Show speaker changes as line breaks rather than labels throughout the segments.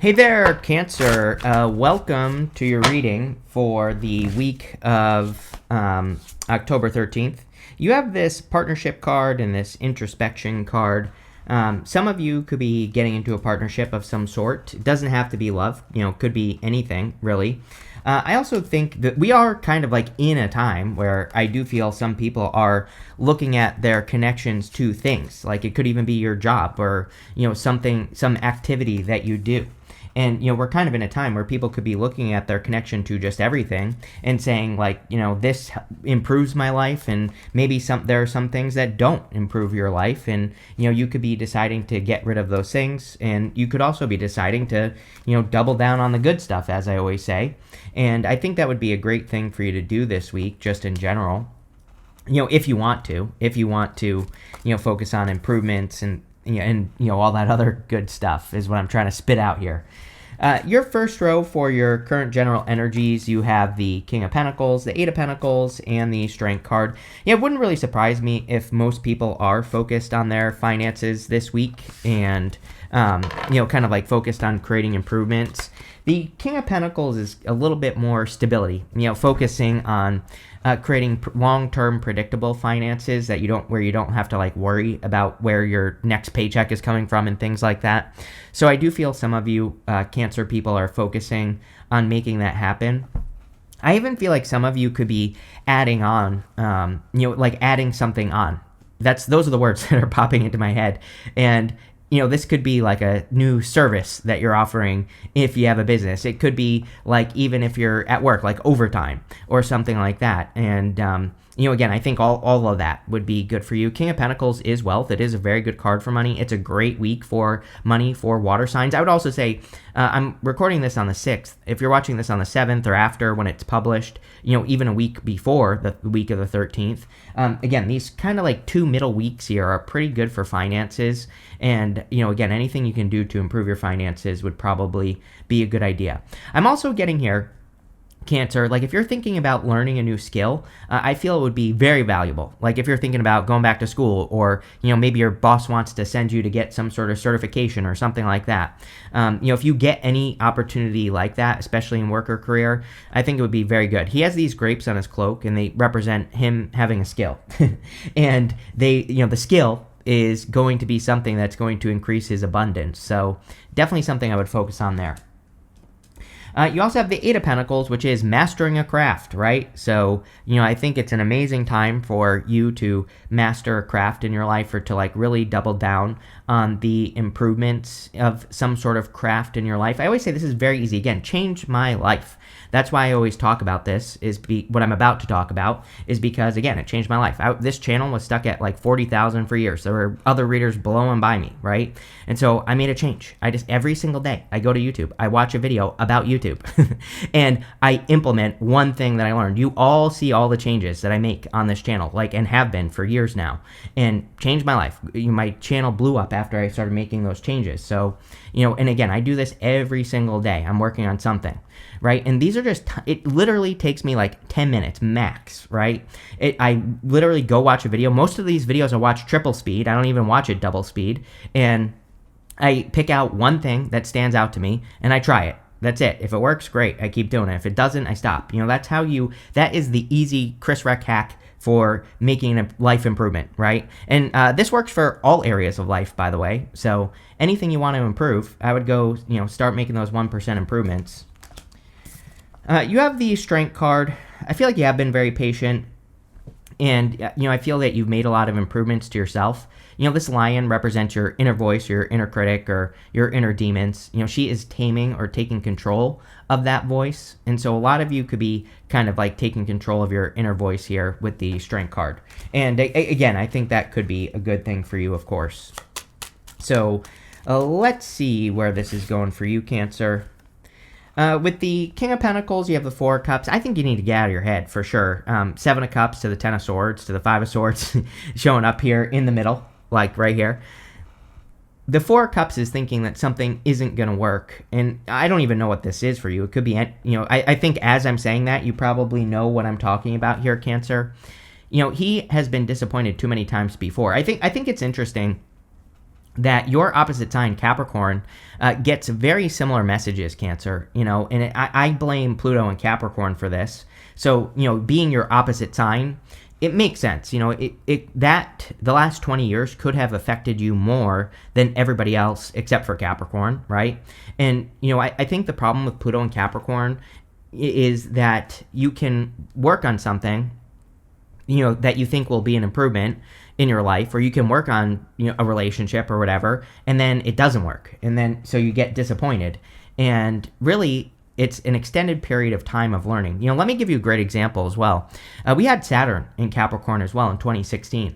Hey there, Cancer. Welcome to your reading for the week of October 13th. You have this partnership card and this introspection card. Some of you could be getting into a partnership of some sort. It doesn't have to be love, could be anything, really. I also think that we are kind of like in a time where I do feel some people are looking at their connections to things. Like it could even be your job or, some activity that you do. And, we're kind of in a time where people could be looking at their connection to just everything and saying, like, this improves my life, and maybe there are some things that don't improve your life. And, you could be deciding to get rid of those things. And you could also be deciding to, double down on the good stuff, as I always say. And I think that would be a great thing for you to do this week, just in general. If you want to, focus on improvements and all that other good stuff is what I'm trying to spit out here. Your first row for your current general energies, you have the King of Pentacles, the Eight of Pentacles, and the Strength card. Yeah, it wouldn't really surprise me if most people are focused on their finances this week and, kind of like focused on creating improvements. The King of Pentacles is a little bit more stability, focusing on creating long-term predictable finances where you don't have to like worry about where your next paycheck is coming from and things like that. So I do feel some of you Cancer people are focusing on making that happen. I even feel like some of you could be adding on, adding something on. Those are the words that are popping into my head. And this could be like a new service that you're offering if you have a business. It could be like even if you're at work, like overtime or something like that. And, again, I think all of that would be good for you. King of Pentacles is wealth. It is a very good card for money. It's a great week for money for water signs. I would also say I'm recording this on the 6th. If you're watching this on the 7th or after when it's published, even a week before the week of the 13th, again, these kind of like 2 middle weeks here are pretty good for finances. And, again, anything you can do to improve your finances would probably be a good idea. I'm also getting here, Cancer, like if you're thinking about learning a new skill, I feel it would be very valuable. Like if you're thinking about going back to school or, maybe your boss wants to send you to get some sort of certification or something like that. If you get any opportunity like that, especially in work or career, I think it would be very good. He has these grapes on his cloak and they represent him having a skill. And the skill is going to be something that's going to increase his abundance. So definitely something I would focus on there. You also have the Eight of Pentacles, which is mastering a craft, right? So, I think it's an amazing time for you to master a craft in your life or to like really double down on the improvements of some sort of craft in your life. I always say this is very easy. Again, change my life. That's why I always talk about this, what I'm about to talk about is because, again, it changed my life. This channel was stuck at like 40,000 for years. There were other readers blowing by me, right? And so I made a change. Every single day, I go to YouTube. I watch a video about YouTube. And I implement one thing that I learned. You all see all the changes that I make on this channel, and have been for years now, and changed my life. My channel blew up after I started making those changes. So, and again, I do this every single day. I'm working on something, right? And these are it literally takes me like 10 minutes max, right? I literally go watch a video. Most of these videos I watch triple speed. I don't even watch it double speed. And I pick out one thing that stands out to me and I try it. That's it. If it works, great. I keep doing it. If it doesn't, I stop. That is the easy Chris Reck hack for making a life improvement, right? And this works for all areas of life, by the way. So anything you want to improve, I would go, start making those 1% improvements. You have the Strength card. I feel like you have been very patient. And, I feel that you've made a lot of improvements to yourself. This lion represents your inner voice, your inner critic, or your inner demons. She is taming or taking control of that voice. And so a lot of you could be kind of like taking control of your inner voice here with the Strength card. And again, I think that could be a good thing for you, of course. So let's see where this is going for you, Cancer. With the King of Pentacles, you have the Four of Cups. I think you need to get out of your head, for sure. Seven of Cups to the Ten of Swords to the Five of Swords showing up here in the middle, like right here. The Four of Cups is thinking that something isn't going to work, and I don't even know what this is for you. It could be, I think as I'm saying that, you probably know what I'm talking about here, Cancer. He has been disappointed too many times before. I think it's interesting that your opposite sign, Capricorn, gets very similar messages, Cancer. And I blame Pluto and Capricorn for this. So, being your opposite sign, it makes sense. That the last 20 years could have affected you more than everybody else except for Capricorn, right? And, I think the problem with Pluto and Capricorn is that you can work on something, that you think will be an improvement in your life, or you can work on a relationship or whatever, and then it doesn't work, and then so you get disappointed. And really, it's an extended period of time of learning. Let me give you a great example as well. We had Saturn in Capricorn as well in 2016.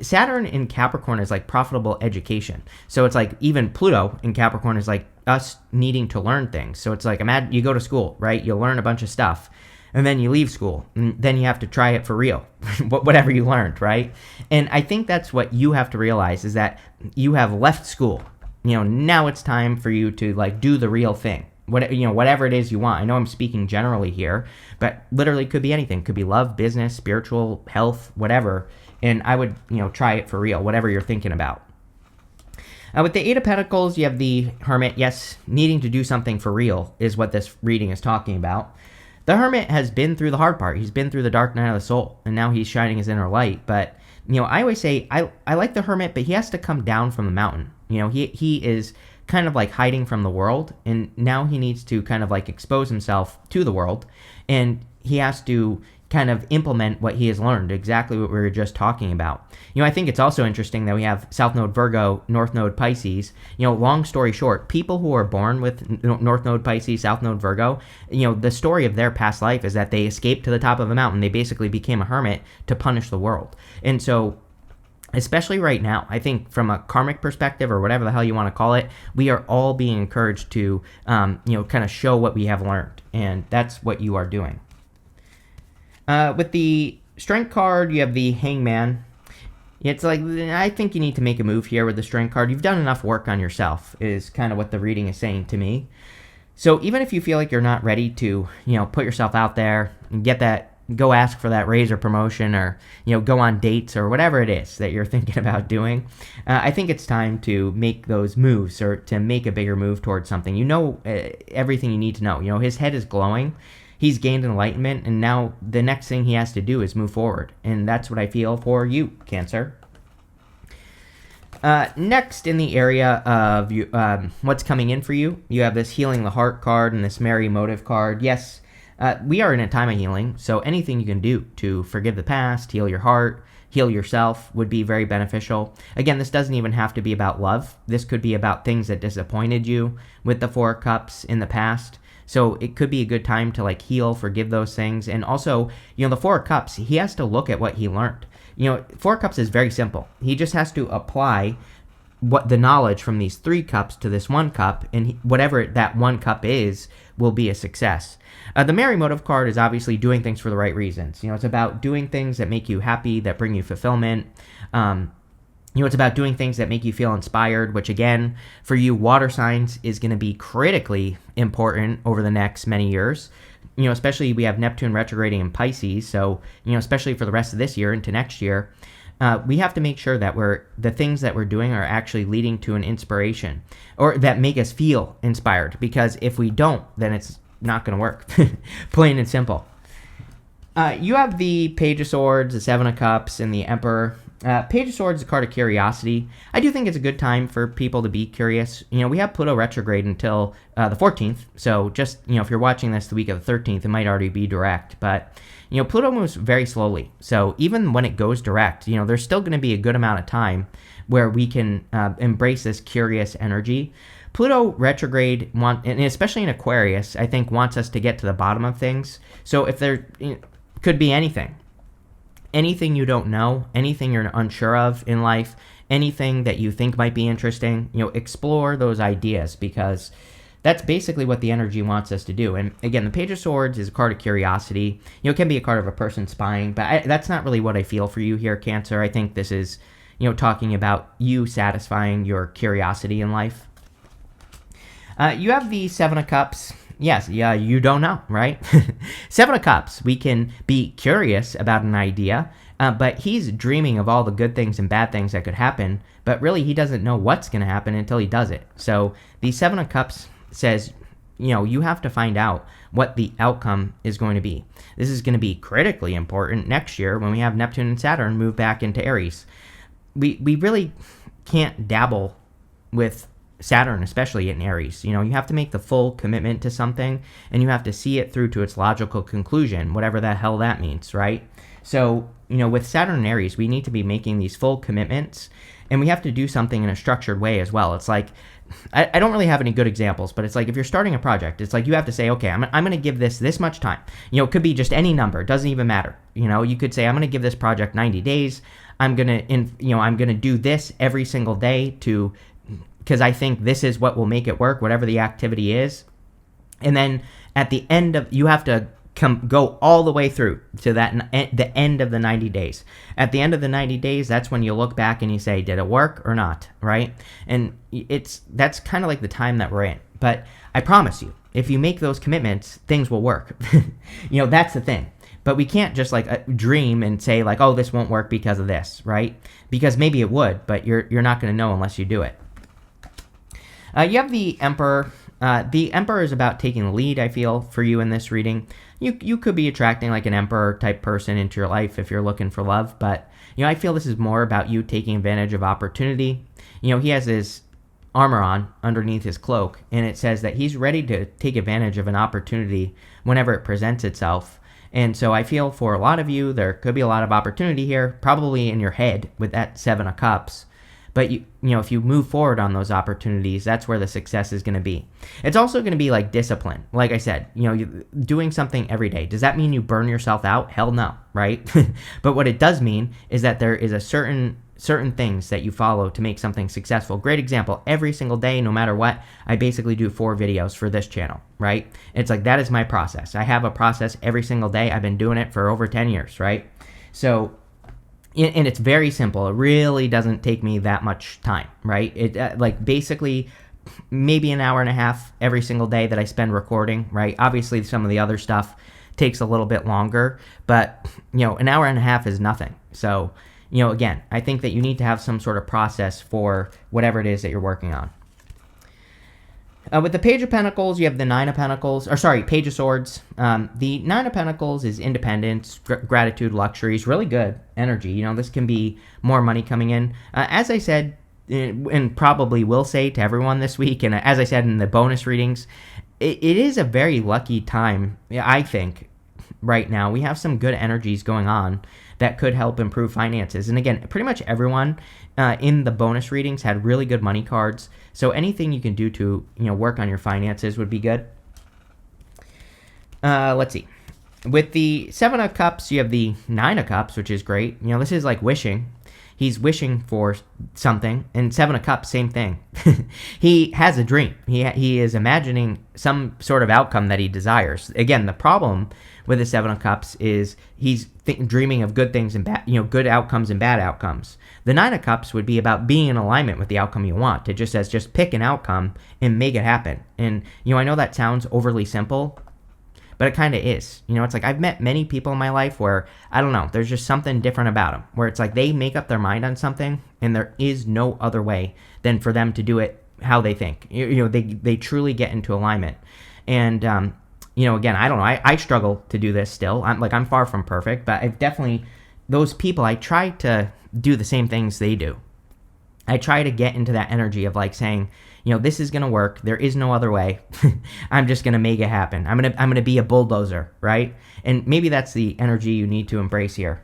Saturn in Capricorn is like profitable education. So it's like even Pluto in Capricorn is like us needing to learn things. So it's like, imagine you go to school, right? You'll learn a bunch of stuff. And then you leave school, and then you have to try it for real, whatever you learned, right? And I think that's what you have to realize, is that you have left school. Now it's time for you to like do the real thing. Whatever it is you want. I know I'm speaking generally here, but literally could be anything. Could be love, business, spiritual, health, whatever. And I would, try it for real, whatever you're thinking about. With the Eight of Pentacles, you have the Hermit. Yes, needing to do something for real is what this reading is talking about. The Hermit has been through the hard part. He's been through the dark night of the soul, and now he's shining his inner light. But, I always say, I like the Hermit, but he has to come down from the mountain. He is kind of like hiding from the world, and now he needs to kind of like expose himself to the world, and he has to kind of implement what he has learned, exactly what we were just talking about. I think it's also interesting that we have South Node Virgo, North Node Pisces. Long story short, people who are born with North Node Pisces, South Node Virgo, the story of their past life is that they escaped to the top of a mountain. They basically became a hermit to punish the world. And so, especially right now, I think from a karmic perspective, or whatever the hell you want to call it, we are all being encouraged to, kind of show what we have learned. And that's what you are doing. With the Strength card, you have the Hangman. It's like, I think you need to make a move here with the Strength card. You've done enough work on yourself, is kind of what the reading is saying to me. So even if you feel like you're not ready to, put yourself out there and go ask for that raise or promotion, or, go on dates or whatever it is that you're thinking about doing, I think it's time to make those moves, or to make a bigger move towards something. Everything you need to know. His head is glowing. He's gained enlightenment, and now the next thing he has to do is move forward. And that's what I feel for you, Cancer. Next, in the area of what's coming in for you, you have this Healing the Heart card and this Merry Motive card. Yes, we are in a time of healing, so anything you can do to forgive the past, heal your heart, heal yourself would be very beneficial. Again, this doesn't even have to be about love. This could be about things that disappointed you with the Four of Cups in the past. So it could be a good time to like heal, forgive those things. And also, the Four of Cups, he has to look at what he learned. Four of Cups is very simple. He just has to apply what the knowledge from these 3 cups to this 1 cup, and whatever that 1 cup is will be a success. The Merry Motive card is obviously doing things for the right reasons. It's about doing things that make you happy, that bring you fulfillment. It's about doing things that make you feel inspired, which again, for you water signs, is going to be critically important over the next many years. Especially we have Neptune retrograding in Pisces, so, especially for the rest of this year into next year, we have to make sure that the things that we're doing are actually leading to an inspiration, or that make us feel inspired, because if we don't, then it's not going to work. Plain and simple. You have the Page of Swords, the Seven of Cups, and the Emperor. Page of Swords is a card of curiosity. I do think it's a good time for people to be curious. We have Pluto retrograde until the 14th, so just, if you're watching this the week of the 13th, it might already be direct, but, Pluto moves very slowly, so even when it goes direct, there's still going to be a good amount of time where we can embrace this curious energy. Pluto retrograde, and especially in Aquarius, I think wants us to get to the bottom of things, so if there could be anything you don't know, anything you're unsure of in life, anything that you think might be interesting, explore those ideas, because that's basically what the energy wants us to do. And again, the Page of Swords is a card of curiosity. It can be a card of a person spying, but that's not really what I feel for you here, Cancer. I think this is, talking about you satisfying your curiosity in life. You have the Seven of Cups. Yes, yeah, you don't know, right? Seven of Cups. We can be curious about an idea, But he's dreaming of all the good things and bad things that could happen, but really he doesn't know what's going to happen until he does it. So the Seven of Cups says, you have to find out what the outcome is going to be. This is going to be critically important next year when we have Neptune and Saturn move back into Aries. We really can't dabble with Saturn, especially in Aries. You have to make the full commitment to something, and you have to see it through to its logical conclusion, whatever the hell that means, right? So, with Saturn and Aries, we need to be making these full commitments, and we have to do something in a structured way as well. It's like, I don't really have any good examples, but it's like if you're starting a project, it's like you have to say, okay, I'm going to give this much time. It could be just any number. It doesn't even matter. You could say, I'm going to give this project 90 days. I'm going to do this every single day because I think this is what will make it work, whatever the activity is. And then at the end of, you have to go all the way through to the end of the 90 days. At the end of the 90 days, that's when you look back and you say, did it work or not, right? And that's kind of like the time that we're in. But I promise you, if you make those commitments, things will work. That's the thing. But we can't just dream and say oh, this won't work because of this, right? Because maybe it would, but you're not going to know unless you do it. You have the Emperor. The Emperor is about taking the lead, I feel, for you in this reading. You could be attracting an Emperor type person into your life if you're looking for love, but I feel this is more about you taking advantage of opportunity. He has his armor on underneath his cloak, and it says that he's ready to take advantage of an opportunity whenever it presents itself. And so I feel for a lot of you, there could be a lot of opportunity here, probably in your head with that Seven of Cups. But if you move forward on those opportunities, that's where the success is going to be. It's also going to be discipline. Like I said, doing something every day. Does that mean you burn yourself out? Hell no, right? But what it does mean is that there is a certain things that you follow to make something successful. Great example. Every single day, no matter what, I basically do 4 videos for this channel, right? It's that is my process. I have a process every single day. I've been doing it for over 10 years, right? So, and it's very simple. It really doesn't take me that much time, right? It basically maybe an hour and a half every single day that I spend recording, right? Obviously, some of the other stuff takes a little bit longer, but an hour and a half is nothing. So, again, I think that you need to have some sort of process for whatever it is that you're working on. With the Page of Pentacles, you have the Page of Swords. The Nine of Pentacles is independence, gratitude, luxuries, really good energy. This can be more money coming in. As I said, and probably will say to everyone this week, and as I said in the bonus readings, it is a very lucky time, I think, right now. We have some good energies going on that could help improve finances. And again, pretty much everyone in the bonus readings had really good money cards. So anything you can do to work on your finances would be good. Let's see. With the Seven of Cups, you have the Nine of Cups, which is great. This is like wishing. He's wishing for something. And Seven of Cups, same thing. He has a dream. He is imagining some sort of outcome that he desires. Again, the problem with the Seven of Cups is he's dreaming of good things and good outcomes and bad outcomes. The Nine of Cups would be about being in alignment with the outcome you want. It just says just pick an outcome and make it happen. And I know that sounds overly simple, but it kind of is. It's I've met many people in my life where, I don't know, there's just something different about them, where it's they make up their mind on something, and there is no other way than for them to do it how they think. They truly get into alignment. And, again, I don't know. I struggle to do this still. I'm far from perfect, but I've definitely, those people, I try to do the same things they do. I try to get into that energy of saying, this is going to work. There is no other way. I'm just going to make it happen. I'm going to be a bulldozer, right? And maybe that's the energy you need to embrace here.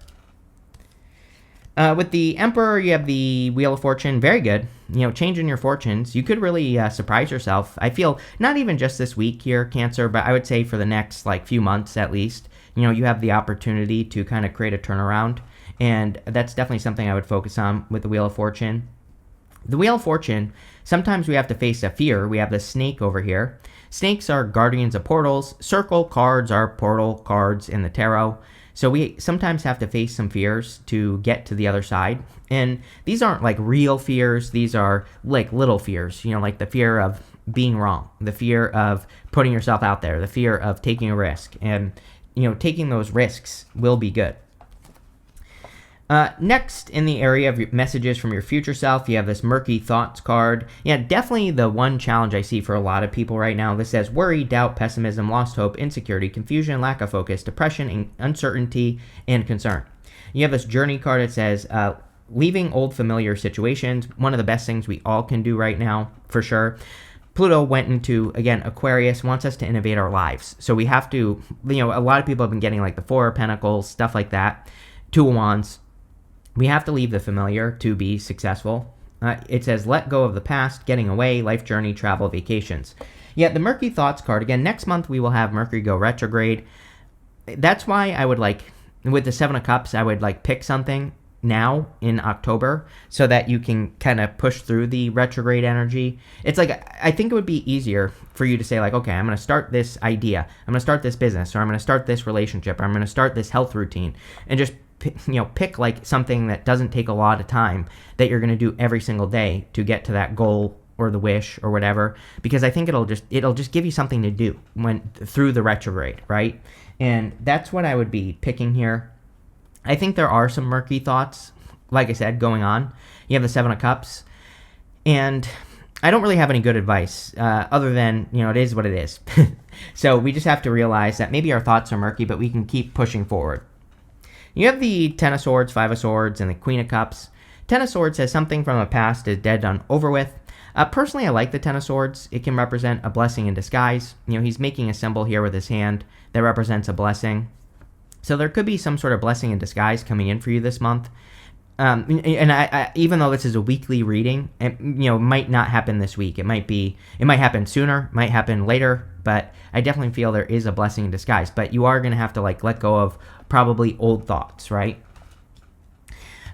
With the Emperor, you have the Wheel of Fortune. Very good. Changing your fortunes. You could really surprise yourself. I feel not even just this week here, Cancer, but I would say for the next few months at least, you have the opportunity to kind of create a turnaround. And that's definitely something I would focus on with the Wheel of Fortune. The Wheel of Fortune, sometimes we have to face a fear. We have the snake over here. Snakes are guardians of portals. Circle cards are portal cards in the tarot. So we sometimes have to face some fears to get to the other side. And these aren't real fears. These are little fears, like the fear of being wrong, the fear of putting yourself out there, the fear of taking a risk. And, taking those risks will be good. Next, in the area of messages from your future self, you have this murky thoughts card. Yeah, definitely the one challenge I see for a lot of people right now. This says worry, doubt, pessimism, lost hope, insecurity, confusion, lack of focus, depression, uncertainty, and concern. You have this journey card that says leaving old familiar situations. One of the best things we all can do right now, for sure. Pluto went into, again, Aquarius, wants us to innovate our lives. So we have to, a lot of people have been getting like the Four of Pentacles, stuff like that, Two of Wands. We have to leave the familiar to be successful. It says let go of the past, getting away, life journey, travel, vacations. Yeah, the Murky Thoughts card, again, next month we will have Mercury go retrograde. That's why I would with the Seven of Cups, I would pick something now in October so that you can kind of push through the retrograde energy. It's I think it would be easier for you to say okay, I'm going to start this idea, I'm going to start this business, or I'm going to start this relationship, or I'm going to start this health routine, and just pick something that doesn't take a lot of time that you're going to do every single day to get to that goal or the wish or whatever, because I think it'll just give you something to do through the retrograde, right? And that's what I would be picking here. I think there are some murky thoughts, like I said, going on. You have the Seven of Cups, and I don't really have any good advice other than, it is what it is. So we just have to realize that maybe our thoughts are murky, but we can keep pushing forward. You have the Ten of Swords, Five of Swords, and the Queen of Cups. Ten of Swords says something from a past is dead, done, over with. Personally, I like the Ten of Swords. It can represent a blessing in disguise. He's making a symbol here with his hand that represents a blessing. So there could be some sort of blessing in disguise coming in for you this month. And I even though this is a weekly reading, it might not happen this week. It might happen sooner, might happen later, but I definitely feel there is a blessing in disguise. But you are going to have to let go of probably old thoughts, right?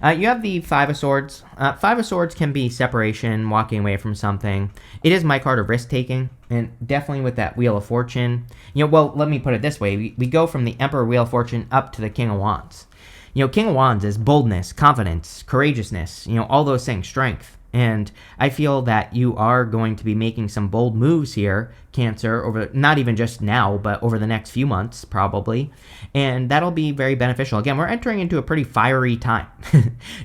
You have the Five of Swords. Five of Swords can be separation, walking away from something. It is my card of risk-taking, and definitely with that Wheel of Fortune. Well, let me put it this way. We go from the Emperor Wheel of Fortune up to the King of Wands. King of Wands is boldness, confidence, courageousness, all those things, strength. And I feel that you are going to be making some bold moves here, Cancer, over not even just now, but over the next few months, probably. And that'll be very beneficial. Again, we're entering into a pretty fiery time,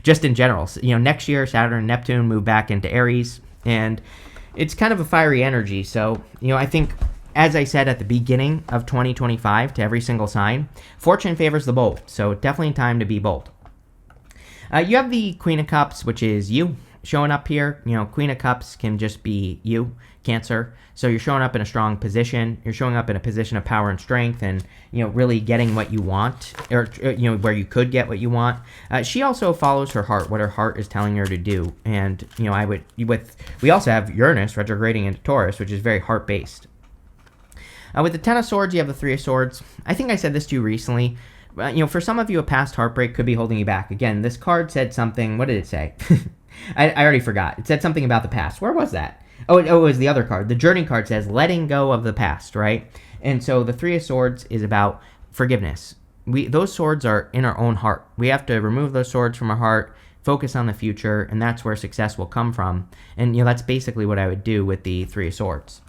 just in general. So, next year, Saturn and Neptune move back into Aries, and it's kind of a fiery energy. So, I think, as I said at the beginning of 2025 to every single sign, fortune favors the bold. So definitely time to be bold. You have the Queen of Cups, which is you showing up here. Queen of Cups can just be you, Cancer. So you're showing up in a strong position. You're showing up in a position of power and strength, and really getting what you want, or where you could get what you want. She also follows her heart, what her heart is telling her to do. And we also have Uranus retrograding into Taurus, which is very heart based. With the Ten of Swords, you have the Three of Swords. I think I said this to you recently. For some of you, a past heartbreak could be holding you back. Again, this card said something. What did it say? I already forgot. It said something about the past. Where was that? Oh, it was the other card. The Journey card says letting go of the past, right? And so the Three of Swords is about forgiveness. Those swords are in our own heart. We have to remove those swords from our heart, focus on the future, and that's where success will come from. And that's basically what I would do with the Three of Swords.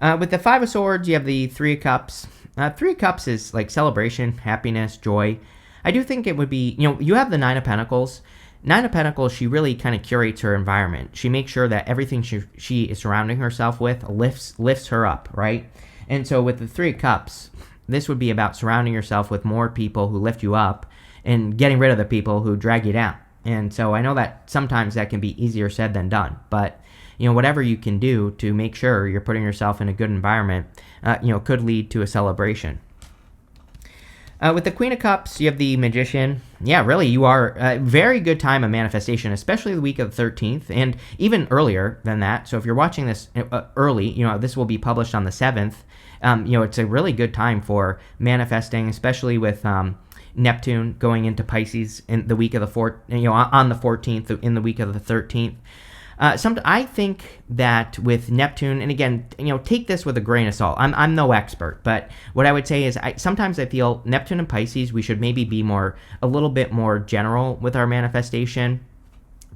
With the Five of Swords, you have the Three of Cups. Three of Cups is celebration, happiness, joy. I do think it would be, you have the Nine of Pentacles. Nine of Pentacles, she really kind of curates her environment. She makes sure that everything she is surrounding herself with lifts her up, right? And so with the Three of Cups, this would be about surrounding yourself with more people who lift you up and getting rid of the people who drag you down. And so I know that sometimes that can be easier said than done, but whatever you can do to make sure you're putting yourself in a good environment, could lead to a celebration. With the Queen of Cups, you have the Magician. Yeah, really, you are a very good time of manifestation, especially the week of the 13th, and even earlier than that. So if you're watching this early, this will be published on the 7th. It's a really good time for manifesting, especially with Neptune going into Pisces in the week of the on the 14th, in the week of the 13th. I think that with Neptune, and again, take this with a grain of salt. I'm no expert, but what I would say is sometimes I feel Neptune and Pisces, we should maybe be a little bit more general with our manifestation,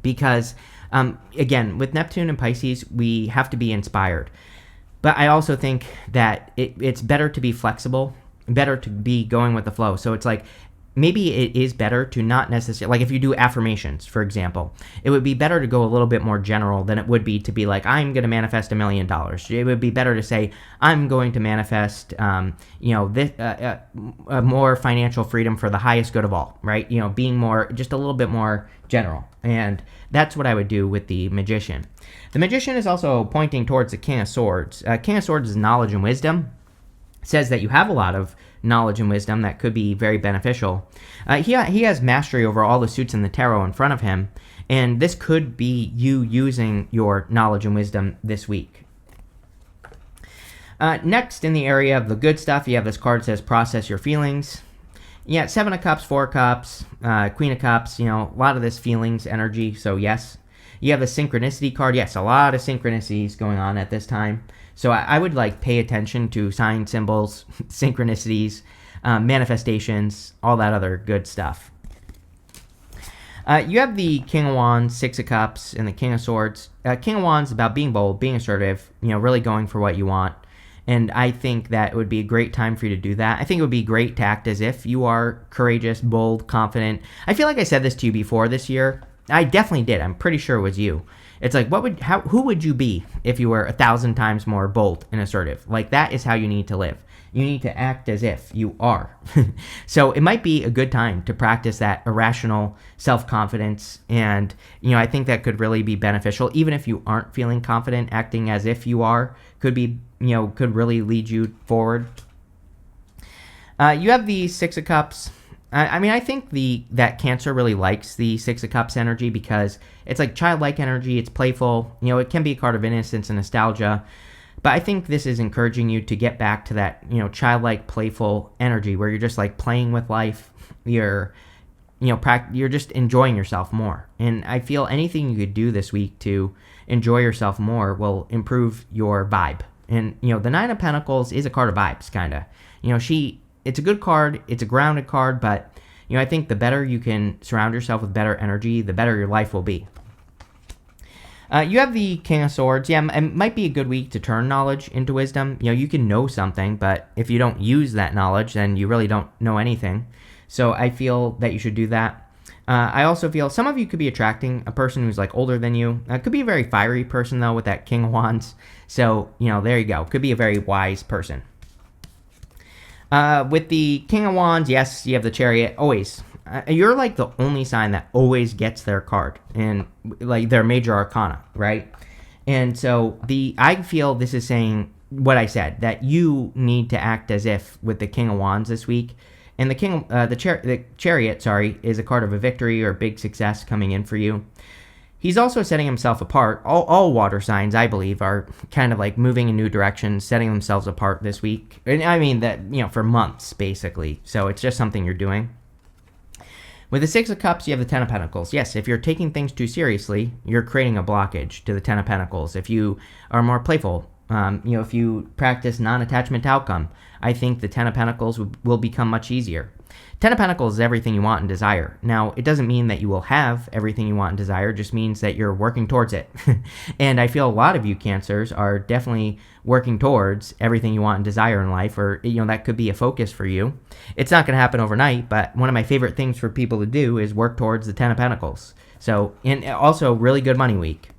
because again, with Neptune and Pisces, we have to be inspired. But I also think that it's better to be flexible, better to be going with the flow. So it's maybe it is better to not necessarily, like if you do affirmations, for example, it would be better to go a little bit more general than it would be to be like, I'm going to manifest $1 million. It would be better to say, I'm going to manifest, more financial freedom for the highest good of all, right? Being more, just a little bit more general. And that's what I would do with the Magician. The Magician is also pointing towards the King of Swords. King of Swords is knowledge and wisdom. It says that you have a lot of knowledge and wisdom that could be very beneficial. He has mastery over all the suits in the tarot in front of him, and this could be you using your knowledge and wisdom this week. Next, in the area of the good stuff, you have this card that says process your feelings. Yeah, 7 of Cups, 4 of Cups, Queen of Cups, a lot of this feelings, energy, so yes. You have the synchronicity card. Yes, a lot of synchronicities going on at this time. So I would pay attention to sign symbols, synchronicities, manifestations, all that other good stuff. You have the King of Wands, 6 of Cups, and the King of Swords. King of Wands is about being bold, being assertive, really going for what you want. And I think that it would be a great time for you to do that. I think it would be great to act as if you are courageous, bold, confident. I feel like I said this to you before this year. I definitely did. I'm pretty sure it was you. It's like, who would you be if you were 1,000 times more bold and assertive? That is how you need to live. You need to act as if you are. So it might be a good time to practice that irrational self-confidence. And, I think that could really be beneficial. Even if you aren't feeling confident, acting as if you are could be, could really lead you forward. You have the 6 of Cups. I think that Cancer really likes the 6 of Cups energy because it's like childlike energy. It's playful. It can be a card of innocence and nostalgia. But I think this is encouraging you to get back to that, childlike, playful energy where you're just playing with life. You're just enjoying yourself more. And I feel anything you could do this week to enjoy yourself more will improve your vibe. And, the 9 of Pentacles is a card of vibes, kind of. It's a good card. It's a grounded card. But, I think the better you can surround yourself with better energy, the better your life will be. You have the King of Swords. Yeah, it might be a good week to turn knowledge into wisdom. You can know something, but if you don't use that knowledge, then you really don't know anything. So I feel that you should do that. I also feel some of you could be attracting a person who's older than you. Could be a very fiery person, though, with that King of Wands. So, there you go. Could be a very wise person. With the King of Wands, yes, you have the Chariot. Always. You're the only sign that always gets their card and their major arcana, right? And so I feel this is saying what I said, that you need to act as if with the King of Wands this week. And the Chariot, is a card of a victory or a big success coming in for you. He's also setting himself apart. All water signs, I believe, are kind of moving in new directions, setting themselves apart this week. And I mean that, for months, basically. So it's just something you're doing. With the 6 of Cups, you have the 10 of Pentacles. Yes, if you're taking things too seriously, you're creating a blockage to the 10 of Pentacles. If you are more playful, if you practice non-attachment to outcome, I think the 10 of Pentacles will become much easier. 10 of Pentacles is everything you want and desire. Now, it doesn't mean that you will have everything you want and desire. It just means that you're working towards it. And I feel a lot of you Cancers are definitely working towards everything you want and desire in life, or, that could be a focus for you. It's not going to happen overnight, but one of my favorite things for people to do is work towards the 10 of Pentacles. So, and also really good money week.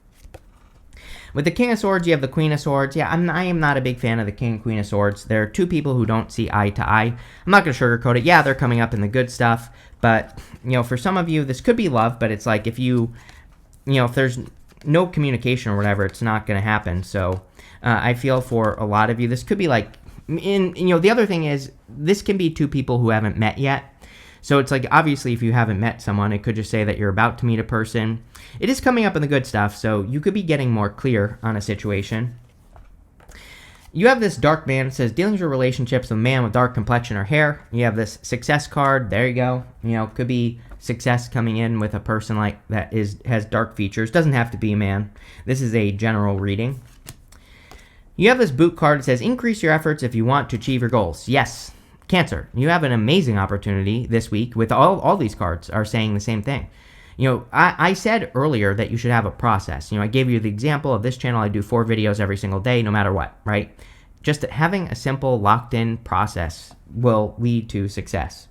With the King of Swords, you have the Queen of Swords. Yeah, I am not a big fan of the King and Queen of Swords. There are two people who don't see eye to eye. I'm not going to sugarcoat it. Yeah, they're coming up in the good stuff. But, for some of you, this could be love. But it's if if there's no communication or whatever, it's not going to happen. So I feel for a lot of you, this could be the other thing is, this can be two people who haven't met yet. So it's obviously, if you haven't met someone, it could just say that you're about to meet a person. It is coming up in the good stuff, so you could be getting more clear on a situation. You have this Dark Man. It says, dealings with relationships with a man with dark complexion or hair. You have this Success card. There you go. Could be success coming in with a person that has dark features. Doesn't have to be a man. This is a general reading. You have this Boot card. It says, increase your efforts if you want to achieve your goals. Yes. Cancer, you have an amazing opportunity this week with all these cards are saying the same thing. I said earlier that you should have a process. I gave you the example of this channel. I do 4 videos every single day, no matter what, right? Just having a simple locked-in process will lead to success.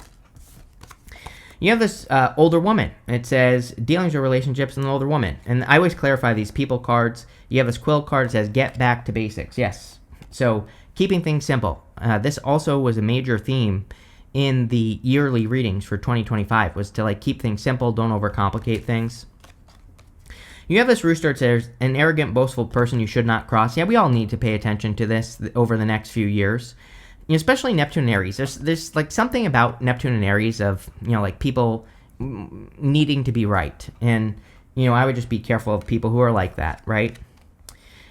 You have this older woman. It says dealings or relationships in an older woman. And I always clarify these people cards. You have this quill card that says get back to basics. Yes. So keeping things simple. This also was a major theme in the yearly readings for 2025, was to like keep things simple, don't overcomplicate things. You have this rooster that says an arrogant, boastful person you should not cross. Yeah, we all need to pay attention to this over the next few years. Especially Neptune and Aries. There's like something about Neptune and Aries of, like people needing to be right. And, I would just be careful of people who are like that, right?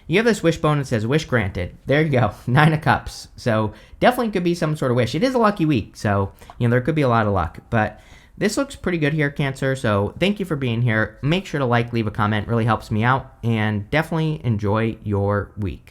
You have this wishbone that says wish granted. There you go. 9 of Cups. So definitely could be some sort of wish. It is a lucky week. So, there could be a lot of luck. But this looks pretty good here, Cancer. So thank you for being here. Make sure to leave a comment. Really helps me out. And definitely enjoy your week.